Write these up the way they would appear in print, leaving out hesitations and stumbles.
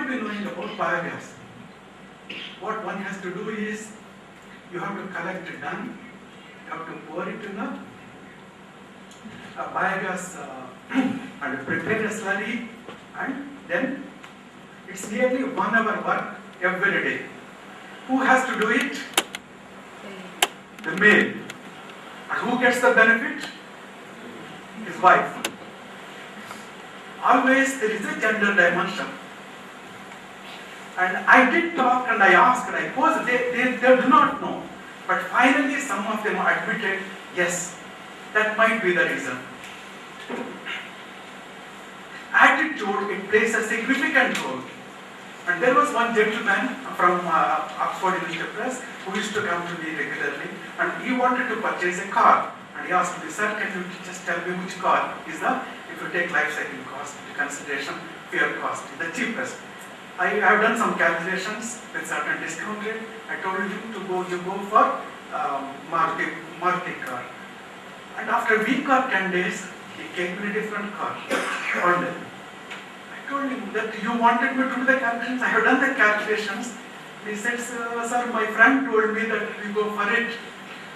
be knowing about biogas. What one has to do is, you have to collect dung, you have to pour it in a biogas and prepare a slurry, and then it's nearly 1 hour work every day. Who has to do it? The male. And who gets the benefit? His wife. Always there is a gender dimension. And I did talk and I asked, and I posed, they do not know. But finally some of them admitted, yes, that might be the reason. Attitude, it plays a significant role. And there was one gentleman from Oxford University Press who used to come to me regularly, and he wanted to purchase a car. And he asked me, sir, can you just tell me which car is the, if you take life cycle cost into consideration, fuel cost, is the cheapest. I have done some calculations with certain discount rate. I told him to go for Maruti car. And after a week or 10 days, he gave me a different car. Honda. I told him that you wanted me to do the calculations. I have done the calculations. He said, sir, my friend told me that we go for it.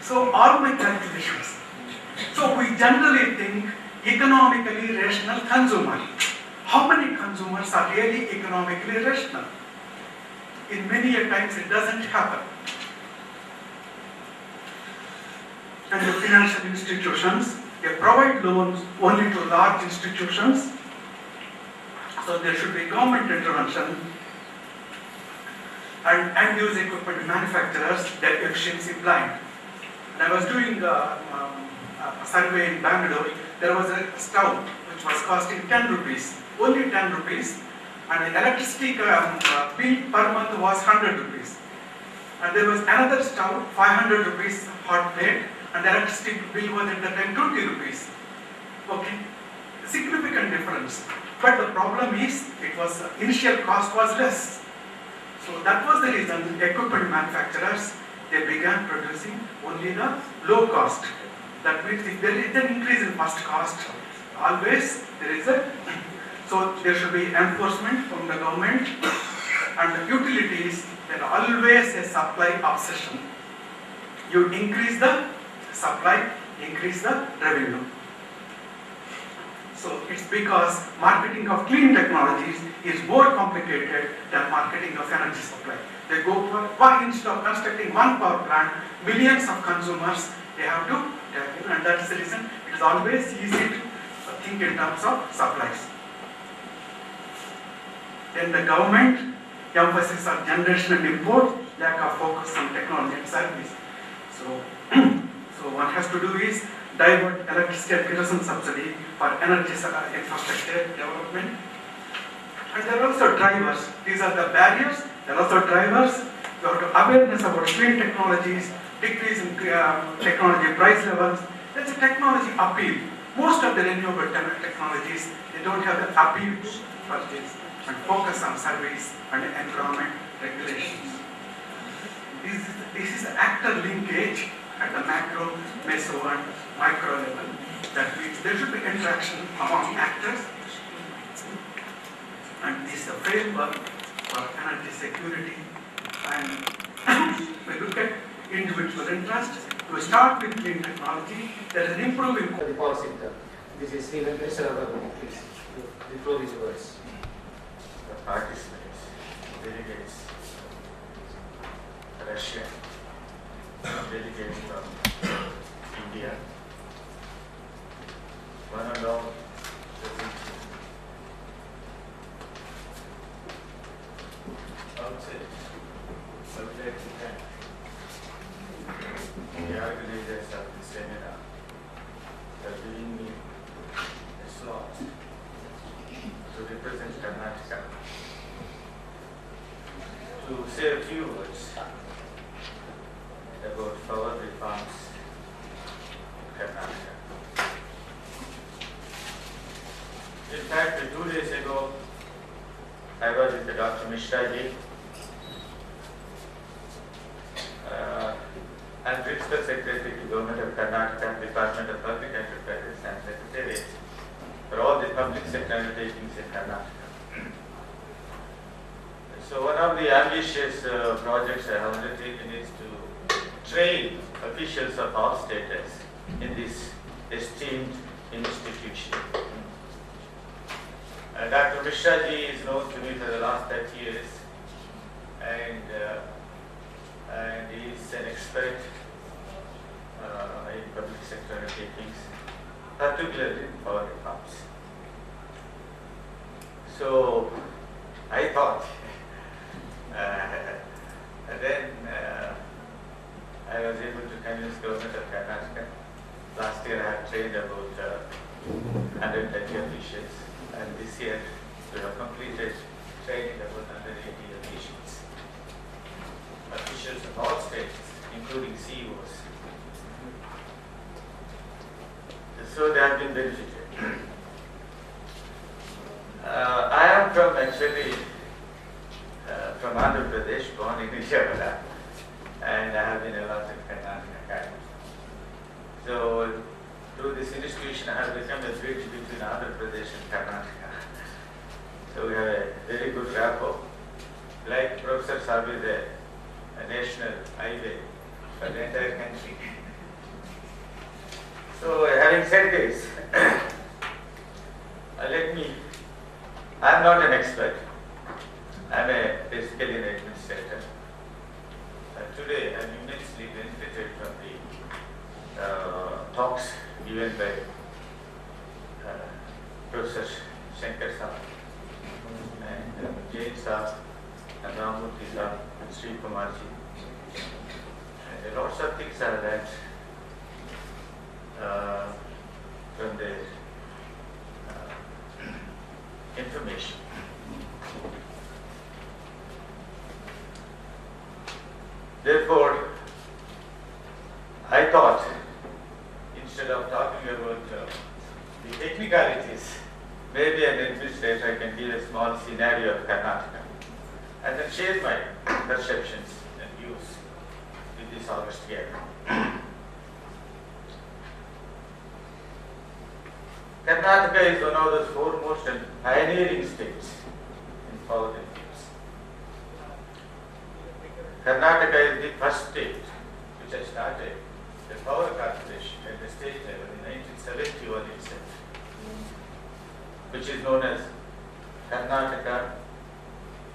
So all my calculations. So we generally think economically rational consumer. How many consumers are really economically rational? In many a times it doesn't happen. And the financial institutions, they provide loans only to large institutions. So there should be government intervention. And end-use equipment manufacturers, their efficiency blind. And I was doing a survey in Bangalore. There was a stove which was costing 10 rupees, only 10 rupees. And the electricity bill per month was 100 rupees. And there was another stove, 500 rupees hot plate, and the electricity bill was at the time 20 rupees. Okay, significant difference. But the problem is, it was initial cost was less. So that was the reason equipment manufacturers, they began producing only the low cost. That means if there is an increase in first cost, always there is a, so there should be enforcement from the government, and the utilities, there are always a supply obsession. You increase the supply, increase the revenue. So it's because marketing of clean technologies is more complicated than marketing of energy supply. They go for, why instead of constructing one power plant, millions of consumers, they have to tap in, and that is the reason it is always easy to think in terms of supplies. Then the government, emphasis on generation and import, lack of focus on technology and service. So one has to do is divert electricity and kerosene subsidy for energy infrastructure development. And there are also drivers. These are the barriers. There are also drivers. You have to awareness about clean technologies, decrease in technology price levels. There's a technology appeal. Most of the renewable technologies, they don't have the appeal to purchase, and focus on service and environment regulations. This is the actor linkage at the macro, meso, and micro level. That means there should be interaction among actors, and this is the framework for energy security. And we look at individual interest. To start with clean technology, there is an improving the policy. This is even better. Please, the floor is yours. The participants, delegates, Russia, delegates from India, one and all outside, I would like to thank the organizers of the seminar for giving me a slot to represent Karnataka, to say a few words about power reforms in Karnataka. In fact, 2 days ago, I was with Dr. Mishra ji and Principal Secretary to Government of Karnataka, Department of Public Enterprises and Secretariat for all the public sector undertakings in Karnataka. So one of the ambitious projects I have undertaken is to train officials of all status in this esteemed institution. Dr. Mishra ji is known to me for the last 30 years, and he is an expert in public sector undertakings, particularly in power reforms. So I thought, then I was able to convince government of Karnataka. Last year I had trained about 130 officials, and this year we have completed training about 180 officials of all states, including CEOs. So they have been benefited. I am from actually from Andhra Pradesh, born in Vijayawada, and I have been a lot in Karnataka. So through this institution I have become a bridge between Andhra Pradesh and Karnataka. So we have a very good rapport. Like Professor Saab is a national highway for the entire country. So having said this, I am not an expert. I am basically an administrator. Today I am immensely benefited from the talks given by Professor Shankar Saab and Jain Saab and Ramurthy Saab and Sri Kumar ji. And lots of things are learned from their information. Therefore, I thought, instead of talking about the technicalities, maybe an administrator can give a small scenario of Karnataka and then share my perceptions and views with this august gathering. Karnataka is one of the foremost and pioneering states in power and fields. Karnataka is the first state which has started the power corporation at the state level in 1971 itself, which is known as Karnataka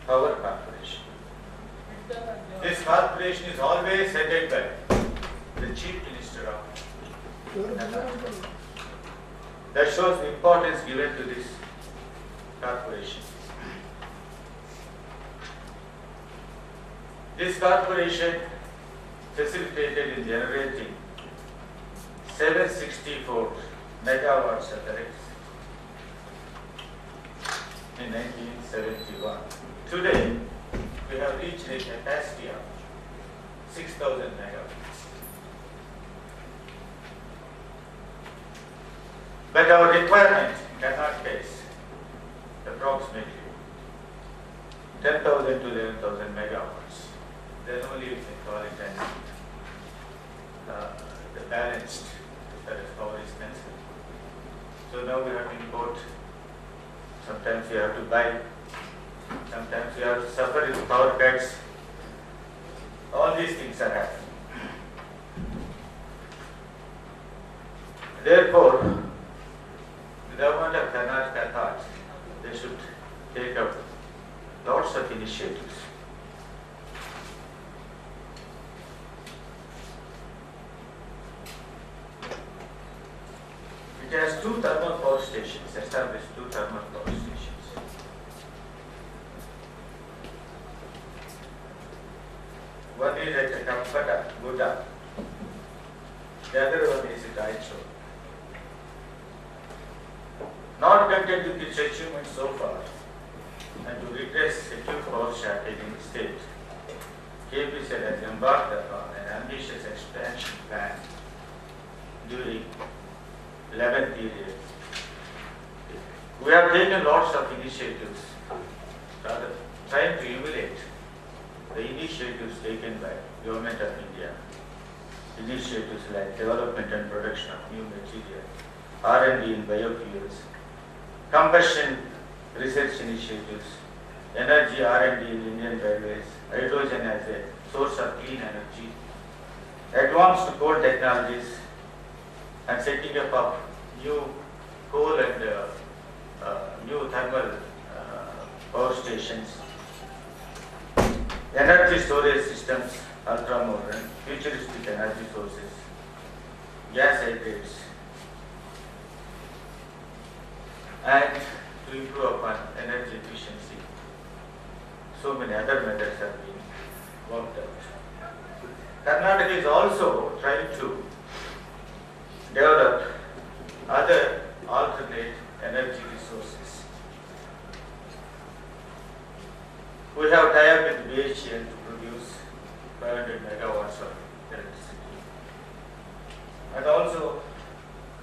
Power Corporation. This corporation is always headed by the Chief Minister of Karnataka. That shows the importance given to this corporation. This corporation facilitated in generating 764 megawatts of electricity in 1971. Today, we have reached a capacity of 6,000 megawatts. But our requirement in Karnataka is approximately 10,000 to 11,000 megawatts. Then only we can call it as the balanced as far as power is concerned. So now we have to import, sometimes we have to buy, sometimes we have to suffer with power cuts. All these things are happening. Therefore, the government of Karnataka thought they should take up lots of initiatives. It has two thermal power stations, established two thermal power stations. One is at Kampata, Buddha. The other one is at Aichur. Not content with its achievements so far, and to redress acute power shortage in the state, KPCL has embarked upon an ambitious expansion plan during 11th period. We have taken lots of initiatives, rather trying to emulate the initiatives taken by Government of India. Initiatives like development and production of new material, R&D in biofuels, combustion research initiatives, energy R&D in Indian Railways, hydrogen as a source of clean energy, advanced coal technologies, and setting up of new coal and new thermal power stations, energy storage systems, ultra-modern, futuristic energy sources, gas hydrates, and to improve upon energy efficiency. So many other methods have been worked out. Karnataka is also trying to develop other alternate energy resources. We have tie-up with BHEL to produce 500 megawatts of electricity. And also,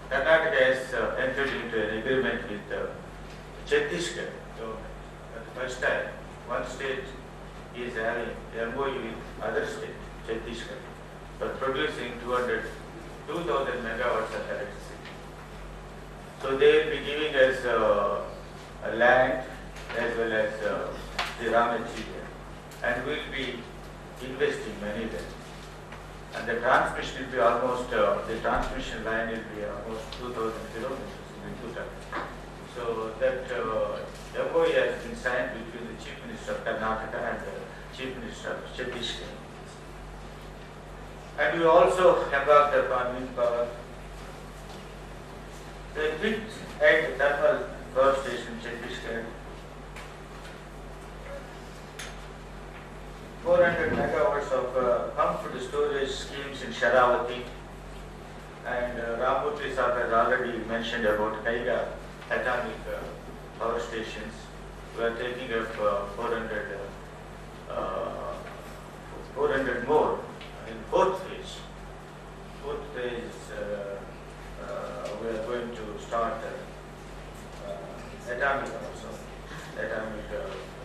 Karnataka has entered into an agreement with Chhattisgarh government. For the first time, one state is having MOU with other state, Chhattisgarh, for producing 2,000 megawatts of electricity. So they will be giving us a land as well as the raw material, and we will be investing money there. And the transmission will be almost, the transmission line will be almost 2,000 kilometers in total. So that MOU has been signed between the Chief Minister of Karnataka and the Chief Minister of Chhattisgarh. And we also embarked upon wind power. The wind and thermal power station Chhattisgarh, 400 megawatts of pumped storage schemes in Sharavati, and Ramurthy Saab has already mentioned about Kaiga atomic power stations. We are taking up 400 more in fourth phase. Fourth phase, we are going to start atomic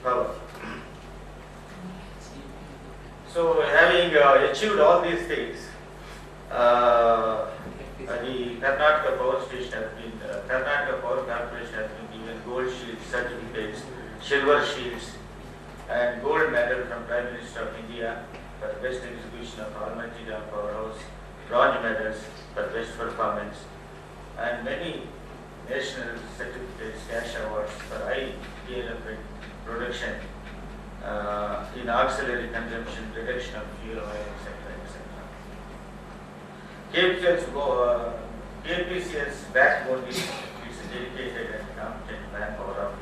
power. So, having achieved all these things, the Karnataka Power Station has been, Karnataka Power Corporation has been given gold shield certificates, silver shields, and gold medal from Prime Minister of India for best execution of Almighty Dam Powerhouse, bronze medals for best performance, and many national certificates, cash awards for high PLF production in auxiliary consumption, reduction of fuel oil, etc. KPCL's backbone is dedicated and competent manpower of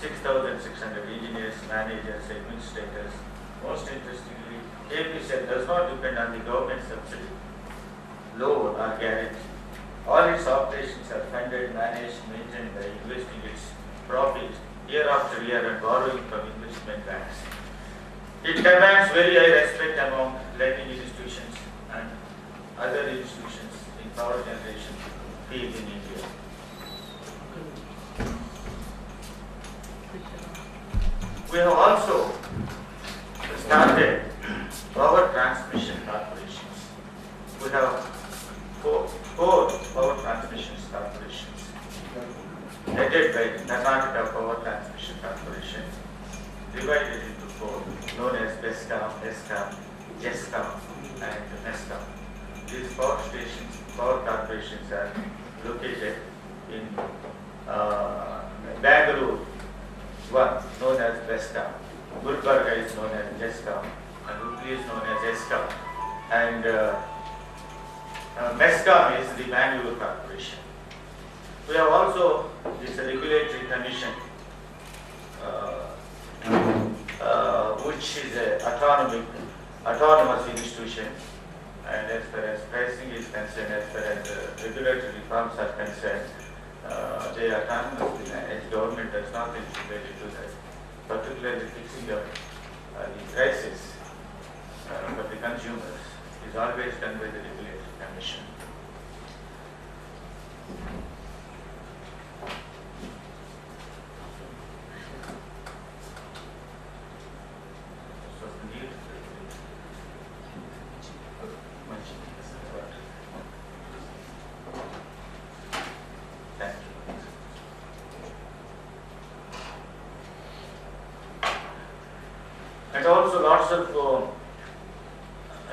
6,600 engineers, managers, administrators. Most interestingly, KPCL does not depend on the government subsidy, loan or guarantee. All its operations are funded, managed, maintained by investing its profit year after year and borrowing from investment banks. It commands very high respect among lending institutions and other institutions in power generation field in India. We have also started power transmission corporations. We have four power transmission corporations headed by Karnataka Power Transmission Corporation, divided into four, known as BESCAM, ESCAM, GESCAM, and MESCAM. These power stations, power corporations are located in Bangalore, one known as BESCAM, Gulbarga is known as GESCAM, and Hubli is known as ESCAM, and MESCAM is the Bangalore Corporation. We have also this regulatory commission, which is an autonomous institution, and as far as pricing is concerned, as far as regulatory reforms are concerned, they are autonomous. As government does not integrate into that, particularly fixing up the prices for the consumers is always done by the regulatory commission. Thank you. And also lots of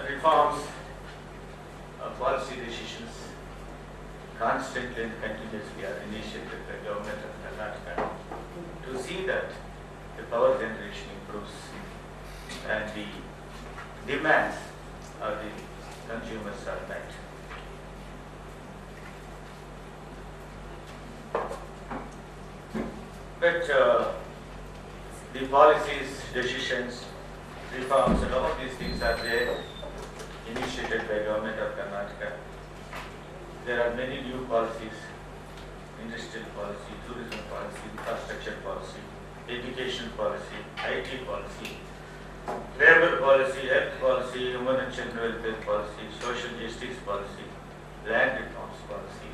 reforms, policy decisions constantly and continuously are initiated by the government of Karnataka to see that the power generation improves and the demands of the consumers are met. But the policies, decisions, reforms and all these things are there, initiated by government of Karnataka. There are many new policies, industrial policy, tourism policy, infrastructure policy, education policy, IT policy, labor policy, health policy, human and children welfare policy, social justice policy, land reforms policy.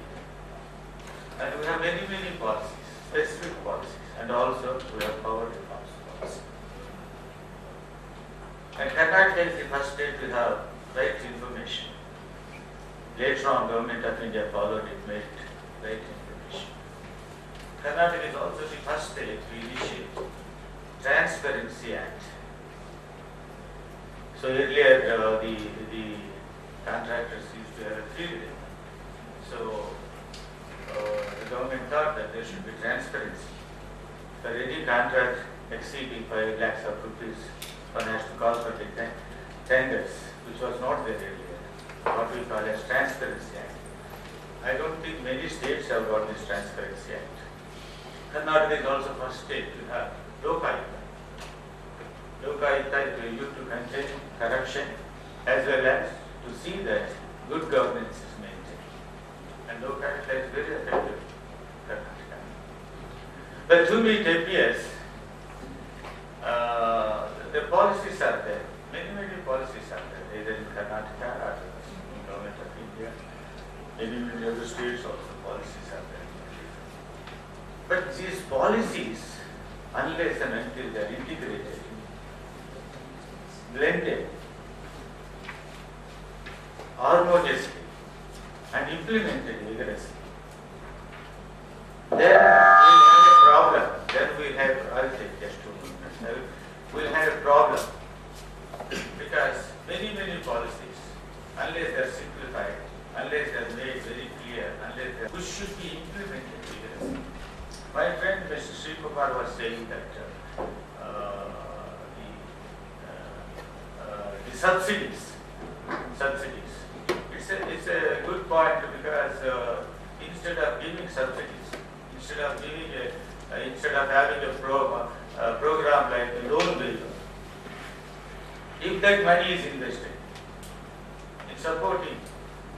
And we have many policies, specific policies, and also we have power reforms policy. And Karnataka is the first state to have right to information. Later on, Government of India followed it, made it right to information. Karnataka is also the first state to initiate Transparency Act. So earlier, the contractors used to have a fee rate. So the government thought that there should be transparency. For any contract exceeding 5 lakhs of rupees, one has to call for the tenders, which was not there earlier, what we call as Transparency Act. I don't think many states have got this Transparency Act. Karnataka is also first state to have Lokayukta. Lokayukta is used to contain corruption as well as to see that good governance is maintained. And Lokayukta is very effective in Karnataka. But to me it appears the policies are there. Many policies are there, either in Karnataka or in Government of India. Many other states also policies are there. But these policies, unless and until they are integrated, blended, harmoniously, and implemented vigorously, then we'll have a problem. Then we'll have, I'll take just 2 minutes. We'll have a problem because many policies, unless they are simplified, unless they are made very clear, unless they are, which should be implemented vigorously. My friend Mr. Sri Kumar was saying that the subsidies. It's a good point because instead of giving subsidies, instead of having a program like the loan waiver, if that money is invested in supporting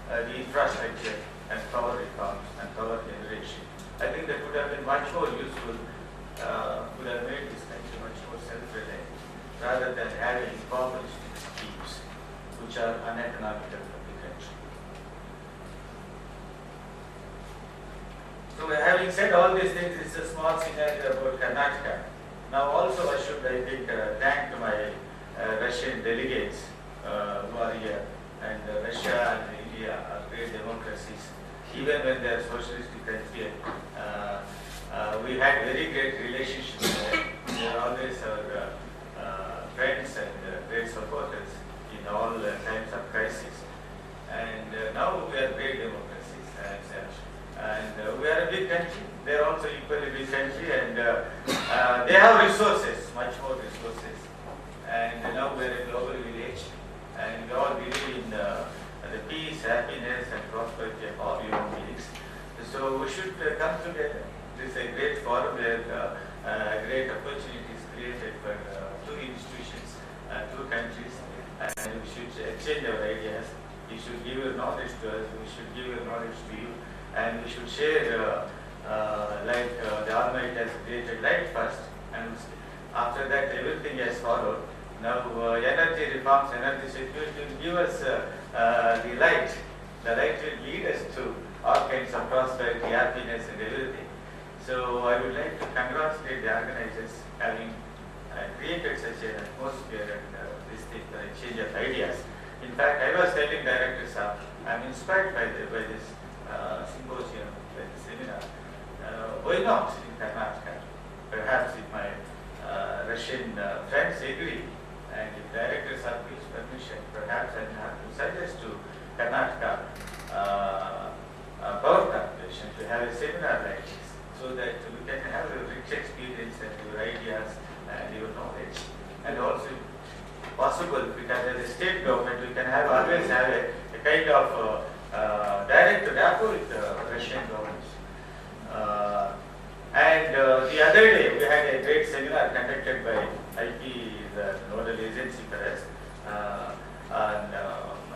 the infrastructure and power reforms and power generation, I think that would have been much more useful, would have made this country much more self-reliant, rather than having populistic schemes which are uneconomical for the country. So having said all these things, it's a small scenario about Karnataka. Now also I should, I think, thank my Russian delegates who are here, and Russia and India are great democracies. Even when they are socialistic country, we had very great relationships. They are always our friends and great supporters in all times of crisis. And now we are great democracies, and we are a big country. They are also equally big country, and they have resources, much more resources. And now we are a global village, and we all believe in the peace, happiness, and prosperity of all human beings. So we should come together. This is a great forum where great opportunities created for 2 institutions, 2 countries, and we should exchange our ideas. You should give your knowledge to us, we should give your knowledge to you, and we should share like the Almighty has created light first, and after that everything has followed. Now energy reforms, energy security will give us the light. The light will lead us to all kinds of prosperity, happiness and everything. So I would like to congratulate the organizers having created such an atmosphere and this thing for exchange of ideas. In fact, I was telling directors, I'm inspired by this symposium, by the seminar. Why not in Karnataka? Perhaps if my Russian friends agree, And if directors have his permission, perhaps I have to suggest to Karnataka Power Corporation to have a seminar like this, so that we can have a rich experience and your ideas and your knowledge. And also possible, because as a state government, we can always have a kind of direct rapport with the Russian government. The other day, we had a great seminar conducted by IP, the nodal agency for us, on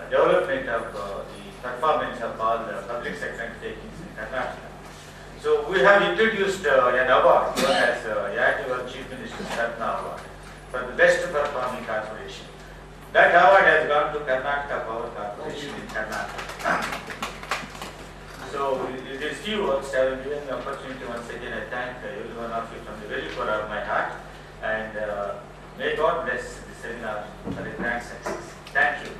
development of the performance of all the public sector undertakings in Karnataka. So we have introduced an award known as Yativar Chief Minister's Ratna Award for the best performing corporation. That award has gone to Karnataka Power Corporation in Karnataka. So with these few words, I will give the opportunity once again. I thank every one of you from the very core of my heart, and may God bless the seminar for a grand success. Thank you.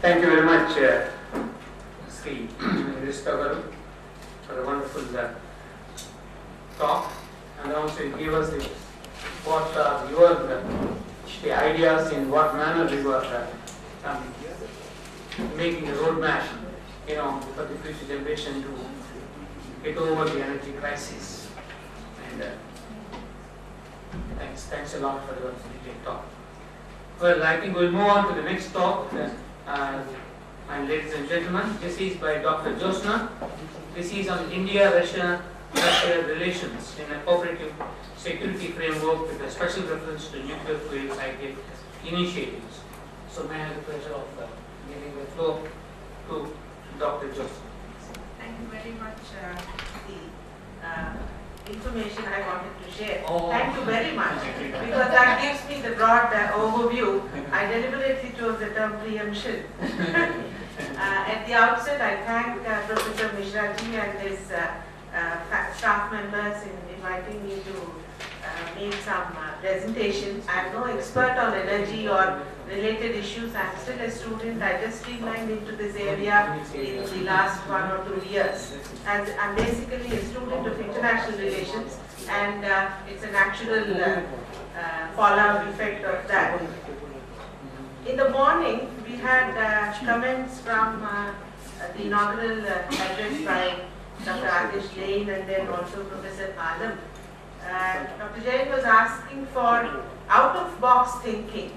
Thank you very much, Sri Ristavaru, for a wonderful talk, and also you gave us what are your the ideas, in what manner you are making a roadmap, for the future generation to get over the energy crisis. And thanks a lot for your detailed talk. Well, I think we'll move on to the next talk. And ladies and gentlemen, this is by Dr. Josna. This is on India-Russia relations in a cooperative security framework with a special reference to nuclear fuel cycle initiatives. So may I have the pleasure of giving the floor to Dr. Josna. Thank you very much. The information I wanted to share. Oh. Thank you very much, because that gives me the broad overview. I deliberately chose the term preemption. At the outset, I thank Professor Mishra ji and his staff members in inviting me to make some presentation. I am no expert on energy or related issues. I am still a student. I just streamlined into this area in the last 1 or 2 years. And I'm basically a student of international relations, and it's a natural fallout effect of that. In the morning, we had comments from the inaugural address by Dr. Atish Jain and then also Professor Alam. Dr. Jain was asking for out-of-box thinking.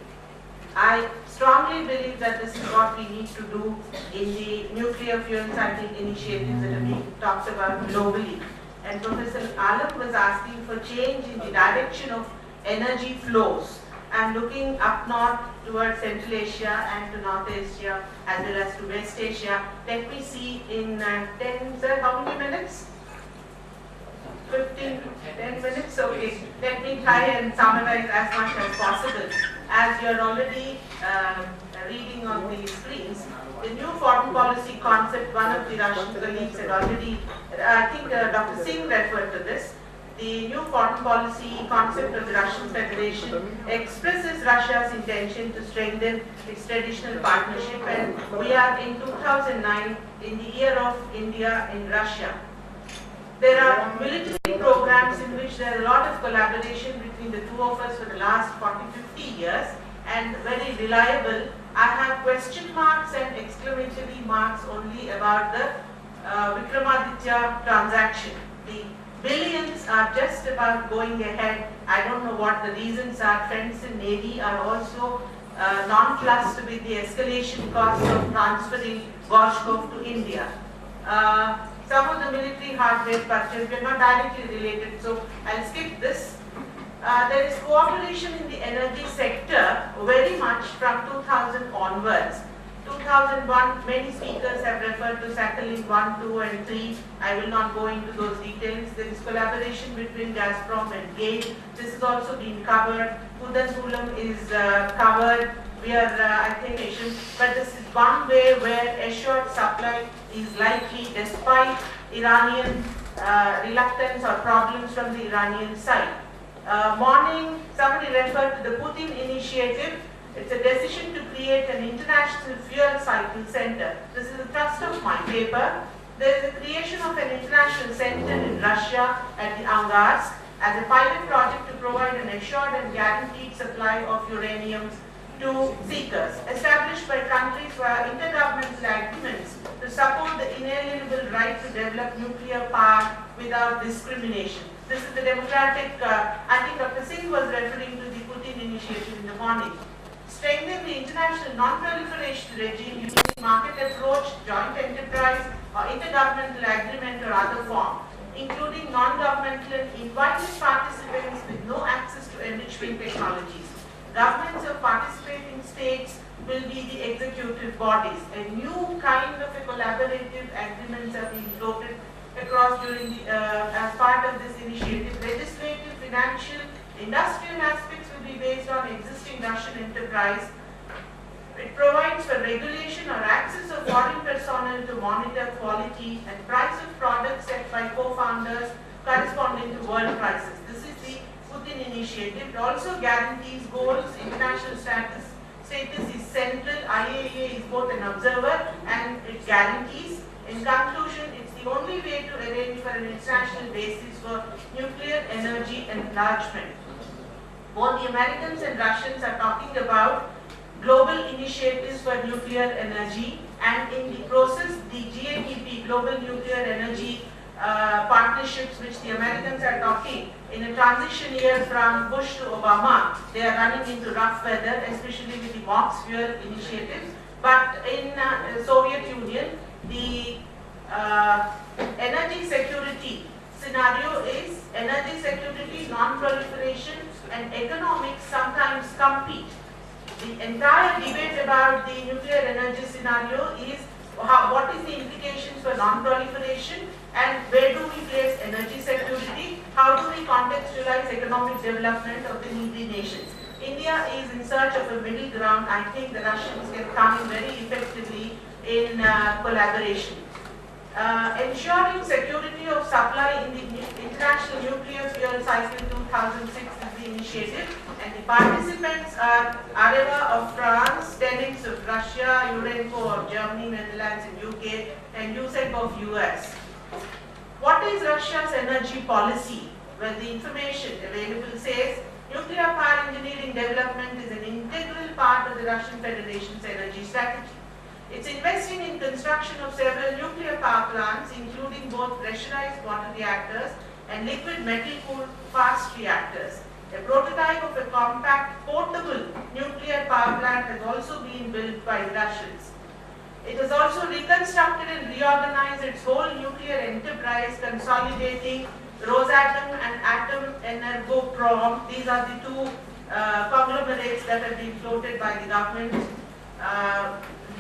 I strongly believe that this is what we need to do in the nuclear fuel cycle initiatives that are being talked about globally. And Professor Alam was asking for change in the direction of energy flows and looking up north towards Central Asia and to North Asia as well as to West Asia. Let me see in 10, sir, how many minutes? 10 minutes? Okay. Let me try and summarize as much as possible. As you are already reading on the screens, the new foreign policy concept, one of the Russian colleagues had already, I think Dr. Singh referred to this. The new foreign policy concept of the Russian Federation expresses Russia's intention to strengthen its traditional partnership, and we are in 2009 in the year of India in Russia. There are military programs in which there are a lot of collaboration between the two of us for the last 40-50 years, and very reliable. I have question marks and exclamatory marks only about the Vikramaditya transaction. The billions are just about going ahead. I don't know what the reasons are. Friends in Navy are also nonplussed with the escalation costs of transferring Gorshkov to India. Some of the military hardware purchase were not directly related, so I'll skip this. There is cooperation in the energy sector very much from 2000 onwards. 2001, many speakers have referred to Sakhalin 1, 2 and 3. I will not go into those details. There is collaboration between Gazprom and GAIL. This has also been covered. Kudankulam is covered. We are, I think, Asian, but this is one way where assured supply is likely despite Iranian reluctance or problems from the Iranian side. Morning, somebody referred to the Putin initiative. It's a decision to create an international fuel cycle center. This is the thrust of my paper. There is the creation of an international center in Russia at the Angars as a pilot project to provide an assured and guaranteed supply of uranium to seekers, established by countries via intergovernmental agreements to support the inalienable right to develop nuclear power without discrimination. This is the democratic, I think Dr. Singh was referring to the Putin initiative in the morning. Strengthen the international non-proliferation regime using market approach, joint enterprise, or intergovernmental agreement or other form, including non-governmental and invited participants with no access to enrichment technologies. Governments of participating states will be the executive bodies. A new kind of a collaborative agreements are being floated across during the, as part of this initiative. Legislative, financial, industrial aspects will be based on existing Russian enterprise. It provides for regulation or access of foreign personnel to monitor quality and price of products set by co-founders corresponding to world prices. This is the Putin initiative. It also guarantees goals. International status is central. IAEA is both an observer and it guarantees. In conclusion, it's the only way to arrange for an international basis for nuclear energy enlargement. Both the Americans and Russians are talking about global initiatives for nuclear energy, and in the process, the GNEP, Global Nuclear Energy partnerships, which the Americans are talking in a transition year from Bush to Obama, they are running into rough weather, especially with the MOX fuel initiatives. But in Soviet Union, the energy security scenario is energy security, non-proliferation, and economics sometimes compete. The entire debate about the nuclear energy scenario is what is the implications for non-proliferation and where do we place energy security, how do we contextualize economic development of the needy nations. India is in search of a middle ground. I think the Russians can come in very effectively in collaboration. Ensuring security of supply in the International Nuclear Fuel Cycle 2006 is the initiative, and the participants are Areva of France, Tenix of Russia, Urenco of Germany, Netherlands and UK, and USEC of US. What is Russia's energy policy? Well, the information available says nuclear power engineering development is an integral part of the Russian Federation's energy strategy. It's investing in construction of several nuclear power plants, including both pressurized water reactors and liquid metal-cooled fast reactors. A prototype of a compact, portable nuclear power plant has also been built by the Russians. It has also reconstructed and reorganized its whole nuclear enterprise, consolidating Rosatom and Atom-Energoprom. These are the two conglomerates that have been floated by the government.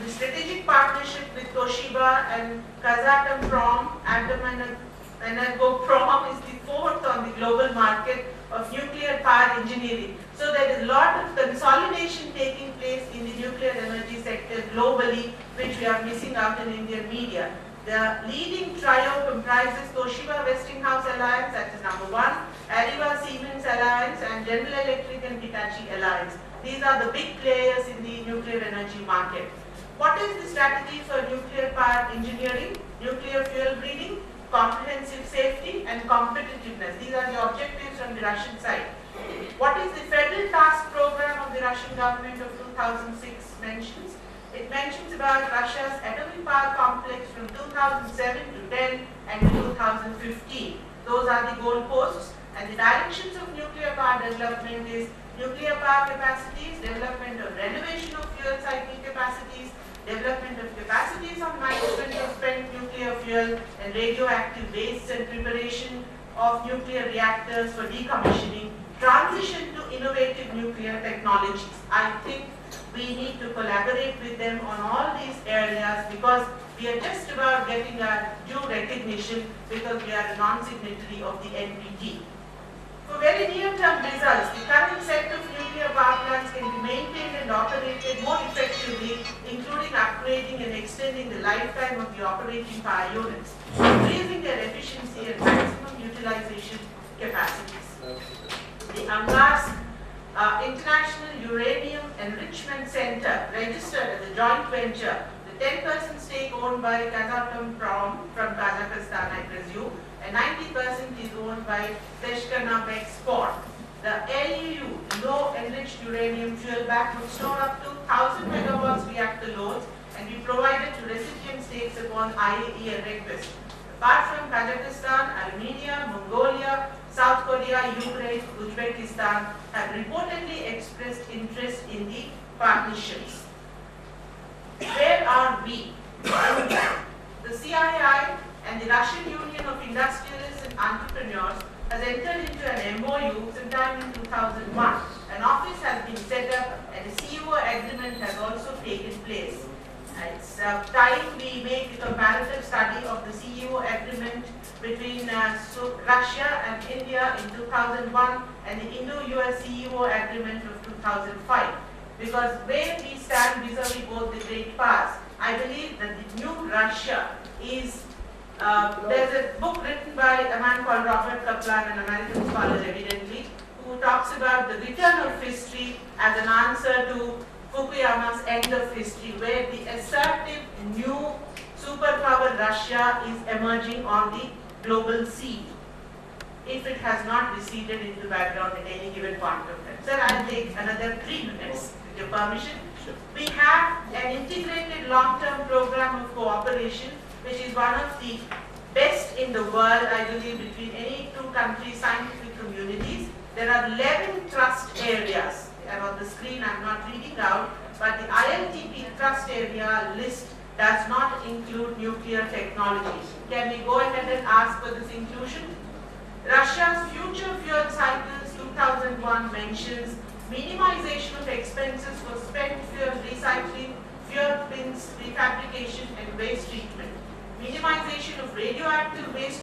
The strategic partnership with Toshiba and Kazatomprom, Atom-Energoprom, is the fourth on the global market of nuclear power engineering. So there is a lot of consolidation taking place in the nuclear energy sector globally, which we are missing out in Indian media. The leading trio comprises Toshiba Westinghouse Alliance, that is number one, Areva Siemens Alliance, and General Electric and Hitachi Alliance. These are the big players in the nuclear energy market. What is the strategy for nuclear power engineering, nuclear fuel breeding, comprehensive safety and competitiveness? These are the objectives from the Russian side. What is the Federal Task Program of the Russian government of 2006 mentions? It mentions about Russia's atomic power complex from 2007 to 10 and 2015. Those are the goalposts, and the directions of nuclear power development is nuclear power capacities, development of renovation of fuel cycle capacities, development of capacities on management of spent nuclear fuel and radioactive wastes, and preparation of nuclear reactors for decommissioning, transition to innovative nuclear technologies. I think we need to collaborate with them on all these areas, because we are just about getting our due recognition because we are a non-signatory of the NPT. For very near-term results, the current set of nuclear power plants can be maintained and operated more effectively, including upgrading and extending the lifetime of the operating power units, increasing their efficiency and maximum utilization capacities. The Angars International Uranium Enrichment Center, registered as a joint venture, the 10% stake owned by Kazatomprom from Kazakhstan, I presume, and 90% is owned by Peshkanabek Sport. The LEU, low enriched uranium fuel back, would store up to 1,000 megawatts reactor loads and be provided to recipient states upon IAEA request. Apart from Kazakhstan, Armenia, Mongolia, South Korea, Ukraine, Uzbekistan have reportedly expressed interest in the partnerships. Where are we? The CII and the Russian Union of Industrialists and Entrepreneurs has entered into an MOU sometime in 2001. An office has been set up and a CEO agreement has also taken place. It's time we make a comparative study of the CEO agreement between Russia and India in 2001 and the Indo-US CEO agreement of 2005. Because where we stand vis-a-vis both the great powers, I believe that the new Russia is, there's a book written by a man called Robert Kaplan, an American scholar evidently, who talks about the return of history as an answer to Fukuyama's end of history, where the assertive new superpower Russia is emerging on the global scene, if it has not receded into the background at any given point of time. Sir, I'll take another 3 minutes, with your permission. Sure. We have an integrated long-term program of cooperation, which is one of the best in the world, I believe, between any two countries' scientific communities. There are 11 trust areas. They are on the screen, I'm not reading out, but the ILTP trust area list does not include nuclear technology. Can we go ahead and ask for this inclusion? Russia's Future Fuel Cycles 2001 mentions minimization of expenses for spent fuel recycling, fuel bins, refabrication and waste treatment. Minimization of radioactive waste